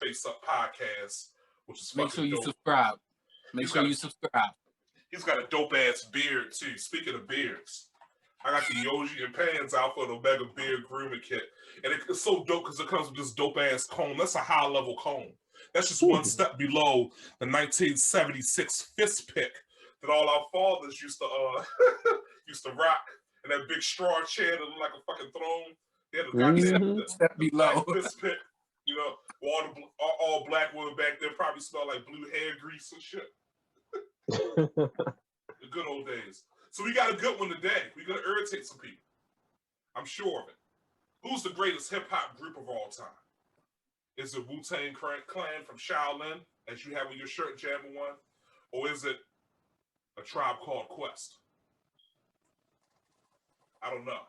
Face Up podcast, which is Make fucking sure you dope. subscribe. Make sure you subscribe. He's got a dope ass beard too. Speaking of beards, I got the Yoji and Pans Alpha and Omega beard grooming kit, and it's so dope because it comes with this dope ass comb. That's a high level comb. That's just one step below the 1976 fist pick that all our fathers used to used to rock, and that big straw chair that looked like a fucking throne. They had a goddamn step below fist pick. You know, all black women back then probably smelled like blue hair grease and shit. The good old days. So we got a good one today. We're gonna irritate some people. I'm sure of it. Who's the greatest hip hop group of all time? Is it Wu-Tang Clan from Shaolin, as you have on your shirt, Jammer One, or is it a Tribe Called Quest? I don't know.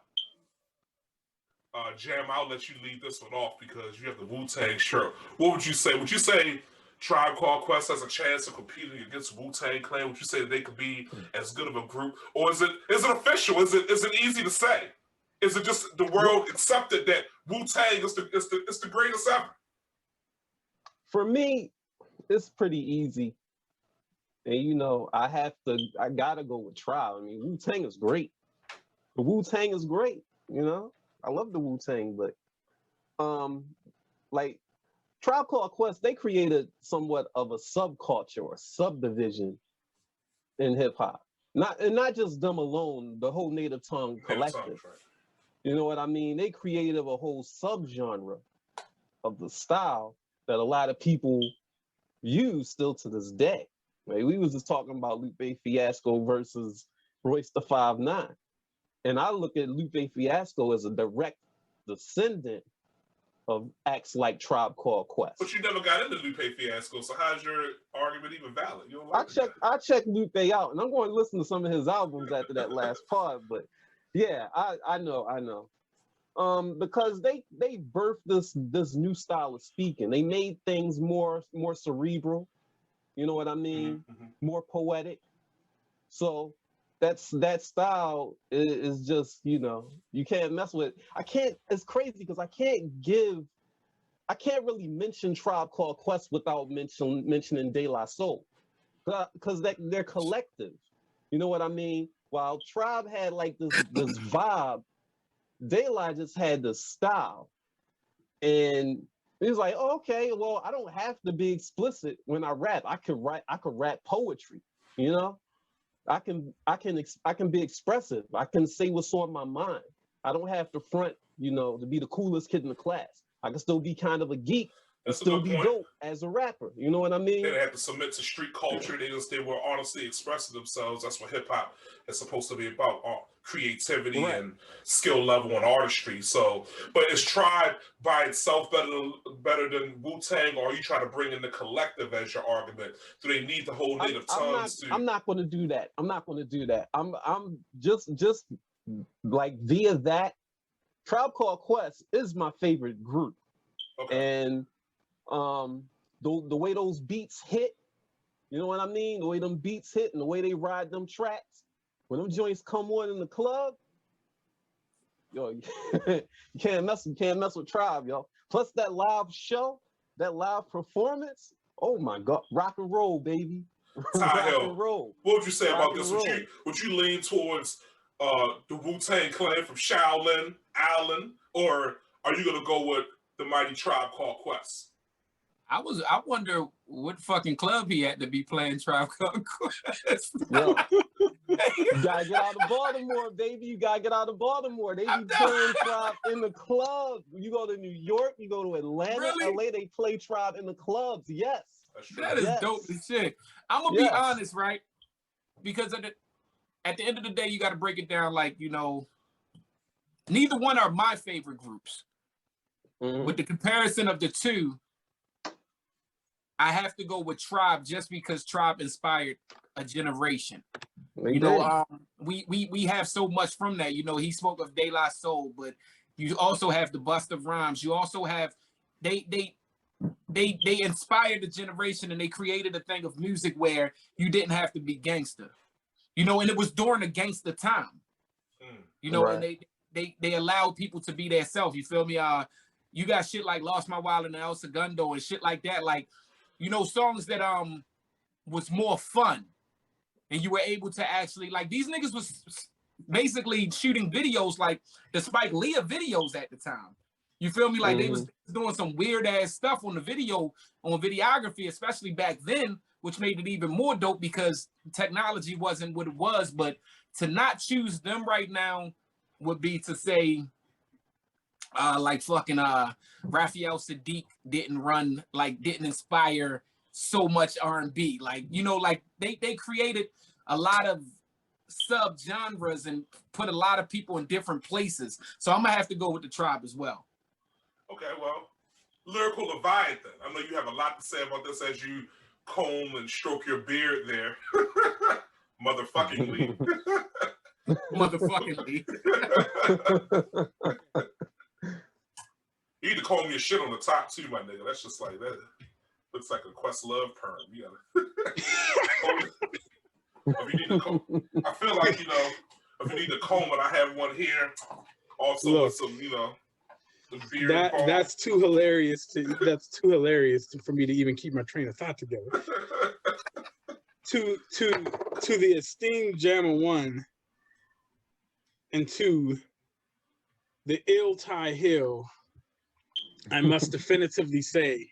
Jam, I'll let you lead this one off because you have the Wu-Tang shirt. What would you say? Would you say Tribe Called Quest has a chance of competing against Wu-Tang Clan? Would you say that they could be as good of a group, or is it official? Is it easy to say? Is it just the world accepted that Wu-Tang is the greatest ever? For me, it's pretty easy. And you know, I gotta go with Tribe. I mean, Wu-Tang is great. The Wu-Tang is great, you know. I love the Wu-Tang, but like Tribe Called Quest, they created somewhat of a subculture or subdivision in hip hop. Not just them alone, the whole Native Tongue collective. Right. You know what I mean? They created a whole subgenre of the style that a lot of people use still to this day. Right? We was just talking about Lupe Fiasco versus Royce the 5'9". And I look at Lupe Fiasco as a direct descendant of acts like Tribe Called Quest. But you never got into Lupe Fiasco, so how's your argument even valid? You don't like I checked Lupe out, and I'm going to listen to some of his albums after that last part. But yeah, I know. Because they birthed this new style of speaking. They made things more cerebral. You know what I mean? Mm-hmm. More poetic. So that style is just, you know, you can't mess with. It's crazy because I can't really mention Tribe Called Quest without mentioning De La Soul, because they're collective. You know what I mean? While Tribe had like this vibe, De La just had the style, and he was like, oh, okay, well, I don't have to be explicit when I rap. I could rap poetry, you know. I can be expressive. I can say what's on my mind. I don't have to front, you know, to be the coolest kid in the class. I can still be kind of a geek and still be dope as a rapper. You know what I mean? They didn't have to submit to street culture. They were honestly expressing themselves. That's what hip hop is supposed to be about: creativity and skill level and artistry. So, but is Tribe by itself better than Wu-Tang, or are you trying to bring in the collective as your argument? Do they need the whole Native Tongues? I'm not going to do that. I'm just like via that. Tribe Called Quest is my favorite group. Okay. And the way those beats hit, you know what I mean? The way them beats hit and the way they ride them tracks, when them joints come on in the club, yo, you can't mess with Tribe, yo. Plus that live show, that live performance, oh my God, rock and roll, baby. Rock and roll. What would you say about this? Would you lean towards the Wu-Tang Clan from Shaolin, Allen, or are you gonna go with the mighty Tribe Called Quest? I wonder what fucking club he had to be playing Tribe Called Quest. Yo, you gotta get out of Baltimore, baby. You gotta get out of Baltimore. They be playing Tribe in the club. You go to New York, you go to Atlanta, LA, they play Tribe in the clubs. Yes. That is dope as shit. I'm gonna be honest, right? Because at the end of the day, you got to break it down like, you know, neither one are my favorite groups. Mm-hmm. With the comparison of the two, I have to go with Tribe just because Tribe inspired a generation. You know, we have so much from that. You know, he spoke of De La Soul, but you also have the Bust of Rhymes. You also have they inspired a generation, and they created a thing of music where you didn't have to be gangster. You know, and it was during the gangster time. You know, and they allowed people to be their self. You feel me? You got shit like Lost My Wallet and El Segundo and shit like that. Like, you know, songs that was more fun. And you were able to actually, like, these niggas was basically shooting videos like the Spike Lee videos at the time. You feel me? Like they was doing some weird ass stuff on the video, on videography, especially back then, which made it even more dope because technology wasn't what it was. But to not choose them right now would be to say, like fucking Raphael Sadiq didn't inspire so much R&B. Like, you know, like they created a lot of sub genres and put a lot of people in different places. So I'm gonna have to go with the Tribe as well. Okay, well, Lyrical Leviathan. I know you have a lot to say about this as you comb and stroke your beard there. Motherfuckingly. Motherfuckingly. You need to comb your shit on the top too, my nigga. That's just like that. Looks like a Questlove perm. You gotta. If you need to comb, I feel like, you know, if you need to comb it, I have one here. Also with some, you know, the beard. That's too hilarious for me to even keep my train of thought together. to the esteemed Jammer 1 and to the ill Ty Hill, I must definitively say,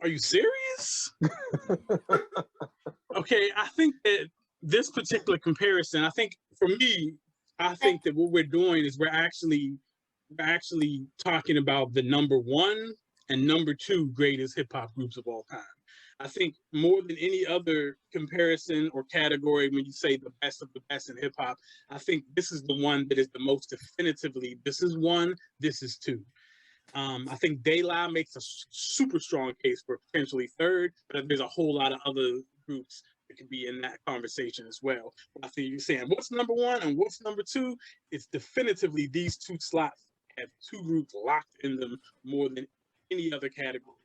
are you serious? Okay, I think that this particular comparison, I think for me, I think that what we're doing is we're actually talking about the number 1 and number 2 greatest hip hop groups of all time. I think more than any other comparison or category, when you say the best of the best in hip hop, I think this is the one that is the most definitively, this is 1, this is 2. I think De La makes a super strong case for potentially 3rd, but there's a whole lot of other groups that could be in that conversation as well. I think you're saying what's number 1 and what's number 2? It's definitively these 2 slots have 2 groups locked in them more than any other category.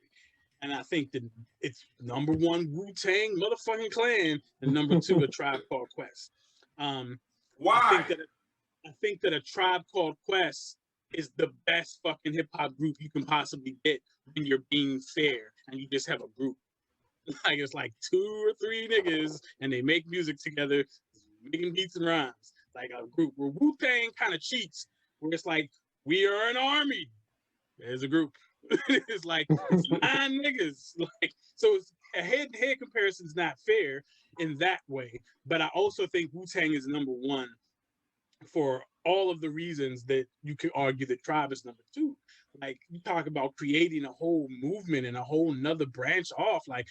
And I think that it's number 1 Wu-Tang motherfucking Clan and number 2 A Tribe Called Quest. Why? I think that A Tribe Called Quest is the best fucking hip hop group you can possibly get when you're being fair and you just have a group. Like it's like 2 or 3 niggas and they make music together, making beats and rhymes. Like a group where Wu-Tang kind of cheats, where it's like, we are an army. There's a group. It's like it's 9 niggas. Like, so it's, a head-to-head comparison is not fair in that way. But I also think Wu-Tang is number 1 for all of the reasons that you could argue that Tribe is number 2. Like, you talk about creating a whole movement and a whole nother branch off. Like,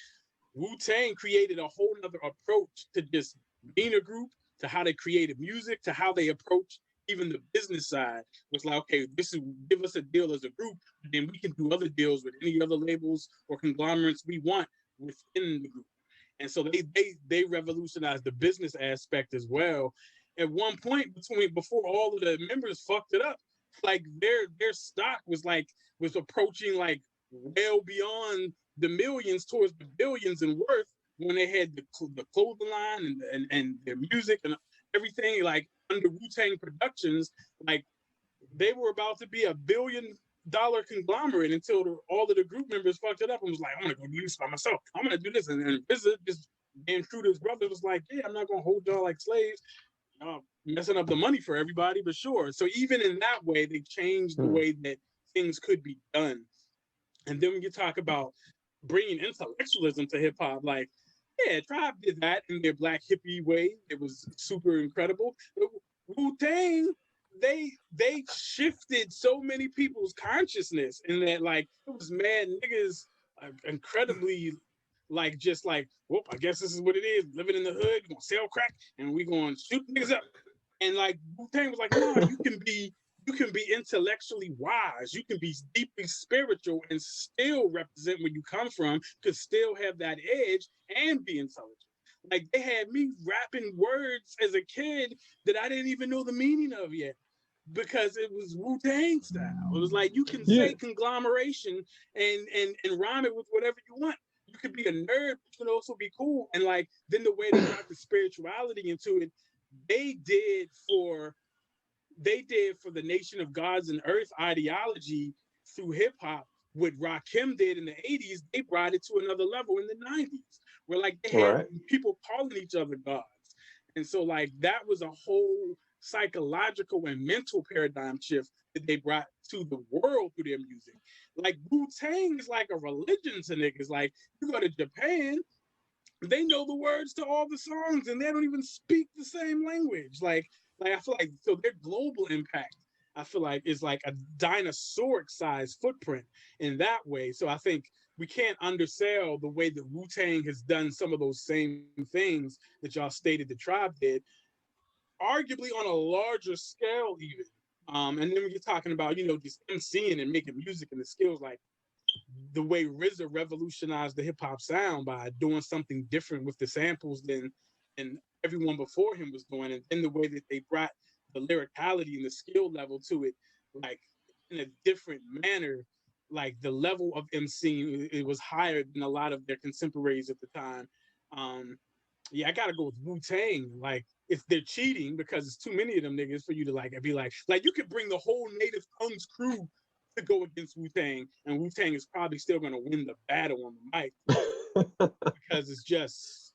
Wu-Tang created a whole nother approach to just being a group, to how they created music, to how they approach even the business side. Was like, okay, this is, give us a deal as a group, then we can do other deals with any other labels or conglomerates we want within the group. And so they revolutionized the business aspect as well. At one point before all of the members fucked it up, like their stock was approaching like well beyond the millions towards the billions in worth when they had the clothing line and their music and everything, like under Wu-Tang Productions. Like they were about to be $1 billion conglomerate until all of the group members fucked it up and was like, I'm gonna go do this by myself. I'm gonna do this. And RZA, just being true to his brother, was like, yeah, I'm not gonna hold y'all like slaves. Messing up the money for everybody, but sure. So even in that way, they changed the way that things could be done. And then when you talk about bringing intellectualism to hip hop, like, yeah, Tribe did that in their black hippie way. It was super incredible. Wu-Tang, they shifted so many people's consciousness in that, like, it was mad niggas incredibly like, just like, well, I guess this is what it is. Living in the hood, we're gonna sell crack and we're gonna shoot niggas up. And like Wu-Tang was like, no, you can be intellectually wise, you can be deeply spiritual and still represent where you come from, could still have that edge and be intelligent. Like they had me rapping words as a kid that I didn't even know the meaning of yet, because it was Wu-Tang style. It was like you can say conglomeration and rhyme it with whatever you want. You could be a nerd, but you can also be cool. And like then the way they got the spirituality into it, they did for the Nation of Gods and Earth ideology through hip hop, what Rakim did in the 80s, they brought it to another level in the 90s, where like they had people calling each other gods. And so like that was a whole psychological and mental paradigm shift that they brought to the world through their music. Like Wu-Tang is like a religion to niggas. Like you go to Japan, they know the words to all the songs and they don't even speak the same language. Like I feel like so their global impact, I feel like, is like a dinosauric sized footprint in that way. So I think we can't undersell the way that Wu-Tang has done some of those same things that y'all stated the Tribe did, arguably on a larger scale even. And then when you're talking about, you know, just MCing and making music and the skills, like the way RZA revolutionized the hip hop sound by doing something different with the samples than everyone before him was doing, and then the way that they brought the lyricality and the skill level to it, like in a different manner, like the level of MCing, it was higher than a lot of their contemporaries at the time. Yeah, I gotta go with Wu-Tang. Like, if they're cheating because it's too many of them niggas for you to like be like you could bring the whole Native Tongues crew to go against Wu-Tang, and Wu-Tang is probably still gonna win the battle on the mic because it's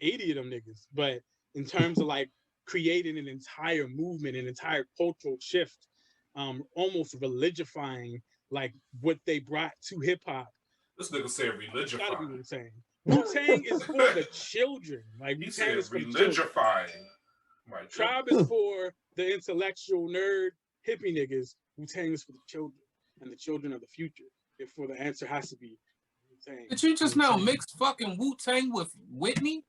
80 of them niggas. But in terms of like creating an entire movement, an entire cultural shift, almost religifying like what they brought to hip hop. This nigga said religifying. Gotta be Wu-Tang. Wu-Tang is for the children. Like Wu-Tang is for religifying. Right. Tribe is for the intellectual nerd hippie niggas. Wu-Tang is for the children and the children of the future. Therefore, the answer has to be Wu-Tang. Did you just now mix fucking Wu-Tang with Whitney?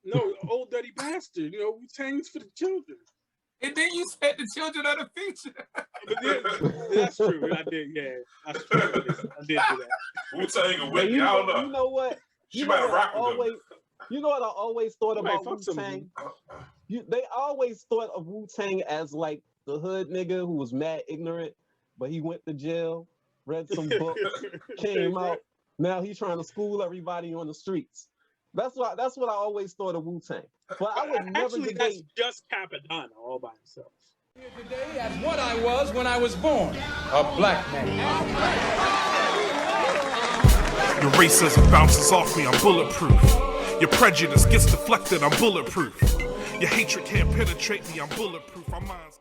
No, old dirty bastard. You know, Wu-Tang's for the children. And then you said the children of the future. But then, that's true. I did, yeah. That's true. I did do that. Wu-Tang and Whitney, I don't know. You know what? She might rock with them. You know what I always thought about Wu-Tang? They always thought of Wu-Tang as like the hood nigga who was mad ignorant, but he went to jail, read some books, came out. Now he's trying to school everybody on the streets. That's what I always thought of Wu-Tang. But I would never Actually, that's just Capadonna all by himself. Here today as what I was when I was born, a black man. Your racism bounces off me, I'm bulletproof. Your prejudice gets deflected, I'm bulletproof. Your hatred can't penetrate me, I'm bulletproof. My mind's